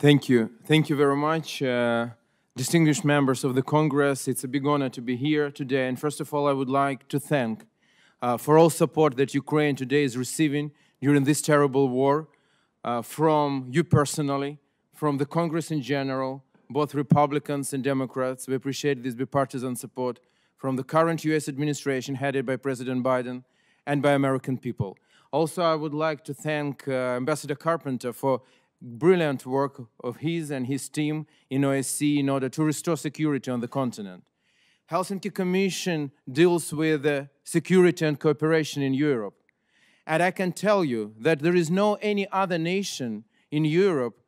Thank you. Thank you very much, distinguished members of the Congress. It's a big honor to be here today. And first of all, I would like to thank for all support that Ukraine today is receiving during this terrible war from you personally, from the Congress in general, both Republicans and Democrats. We appreciate this bipartisan support from the current US administration headed by President Biden and by American people. Also, I would like to thank Ambassador Carpenter for brilliant work of his and his team in OSCE in order to restore security on the continent. Helsinki Commission deals with security and cooperation in Europe. And I can tell you that there is no any other nation in Europe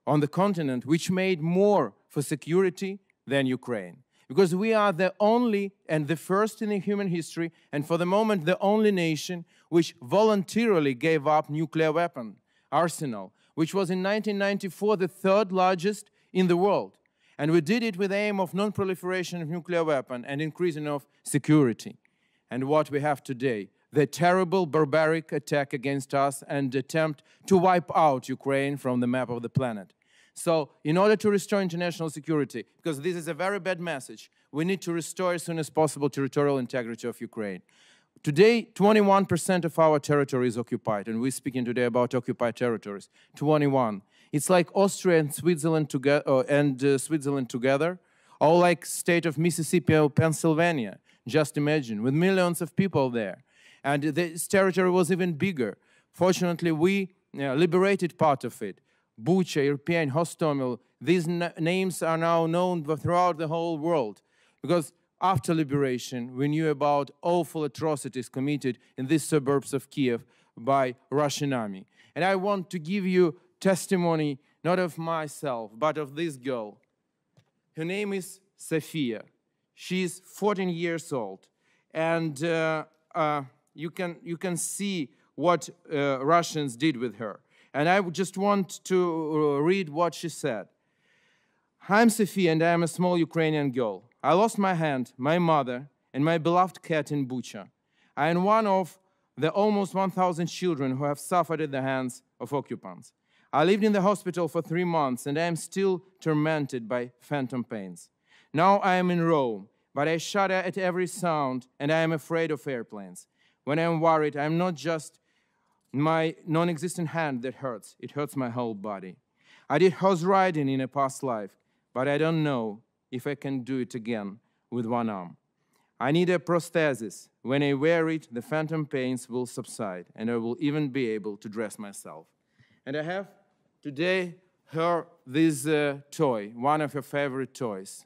on the continent which made more for security than Ukraine. Because we are the only and the first in human history, and for the moment the only nation which voluntarily gave up nuclear weapon arsenal, which was in 1994 the third largest in the world. And we did it with the aim of non-proliferation of nuclear weapon and increasing of security. And what we have today, the terrible barbaric attack against us and attempt to wipe out Ukraine from the map of the planet. So in order to restore international security, because this is a very bad message, we need to restore as soon as possible territorial integrity of Ukraine. Today, 21% of our territory is occupied, and we're speaking today about occupied territories. 21. It's like Austria and Switzerland together, or like state of Mississippi or Pennsylvania. Just imagine, with millions of people there. And this territory was even bigger. Fortunately, we liberated part of it. Bucha, Irpin, Hostomel, these names are now known throughout the whole world. Because after liberation, we knew about awful atrocities committed in these suburbs of Kiev by Russian army. And I want to give you testimony, not of myself, but of this girl. Her name is Sofia. She's 14 years old. And you can see what Russians did with her. And I just want to read what she said. I'm Sofia, and I am a small Ukrainian girl. I lost my aunt, my mother, and my beloved cat in Bucha. I am one of the almost 1,000 children who have suffered at the hands of occupants. I lived in the hospital for 3 months, and I am still tormented by phantom pains. Now I am in Rome, but I shudder at every sound, and I am afraid of airplanes. When I am worried, I am not just my non-existent hand that hurts. It hurts my whole body. I did horse riding in a past life, but I don't know if I can do it again with one arm. I need a prosthesis. When I wear it, the phantom pains will subside, and I will even be able to dress myself. And I have today this toy, one of her favorite toys,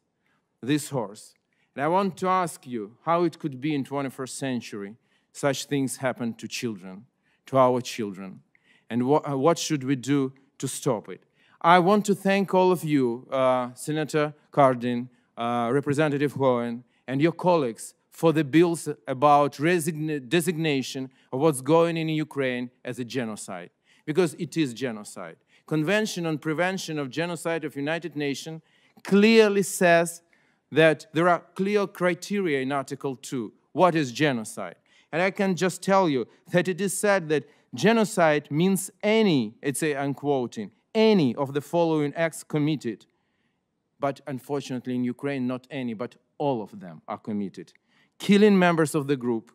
this horse. And I want to ask you how it could be in 21st century such things happen to children, to our children, and what should we do to stop it? I want to thank all of you, Senator Cardin, Representative Cohen, and your colleagues for the bills about designation of what's going on in Ukraine as a genocide, because it is genocide. Convention on Prevention of Genocide of United Nations clearly says that there are clear criteria in Article 2. What is genocide? And I can just tell you that it is said that genocide means any, I'm quoting, any of the following acts committed. But unfortunately in Ukraine, not any, but all of them are committed. Killing members of the group,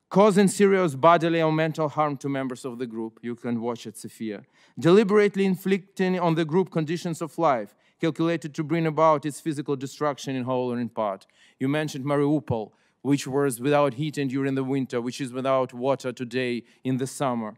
causing serious bodily or mental harm to members of the group, you can watch it, Sophia, deliberately inflicting on the group conditions of life, calculated to bring about its physical destruction in whole or in part. You mentioned Mariupol, which was without heating during the winter, which is without water today in the summer.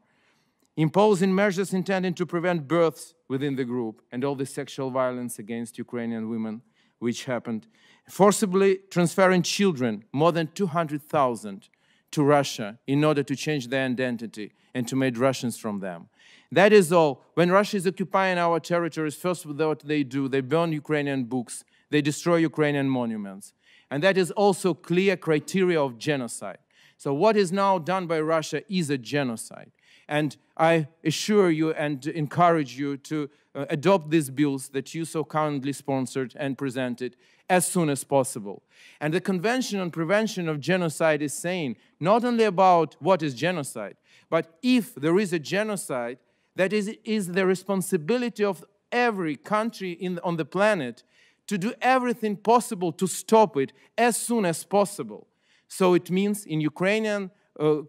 Imposing measures intended to prevent births within the group and all the sexual violence against Ukrainian women, which happened. Forcibly transferring children, more than 200,000, to Russia in order to change their identity and to make Russians from them. That is all. When Russia is occupying our territories, first what they do, they burn Ukrainian books, they destroy Ukrainian monuments. And that is also clear criteria of genocide. So what is now done by Russia is a genocide. And I assure you and encourage you to adopt these bills that you so kindly sponsored and presented as soon as possible. And the Convention on Prevention of Genocide is saying not only about what is genocide, but if there is a genocide, that is the responsibility of every country on the planet to do everything possible to stop it as soon as possible. So it means, in Ukrainian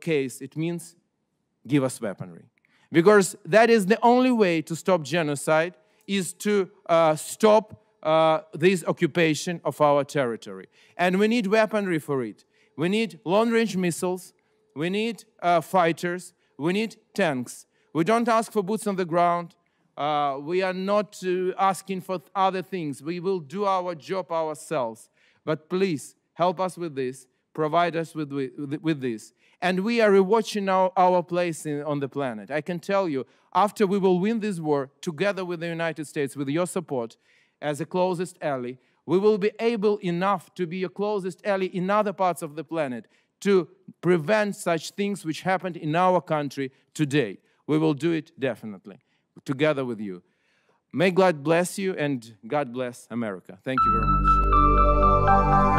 case, it means give us weaponry. Because that is the only way to stop genocide, is to stop this occupation of our territory. And we need weaponry for it. We need long-range missiles, we need fighters, we need tanks. We don't ask for boots on the ground. We are not asking for other things. We will do our job ourselves. But please, help us with this. Provide us with this. And we are rewatching our place on the planet. I can tell you, after we will win this war, together with the United States, with your support, as the closest ally, we will be able enough to be your closest ally in other parts of the planet to prevent such things which happened in our country today. We will do it definitely, together with you. May God bless you, and God bless America. Thank you very much.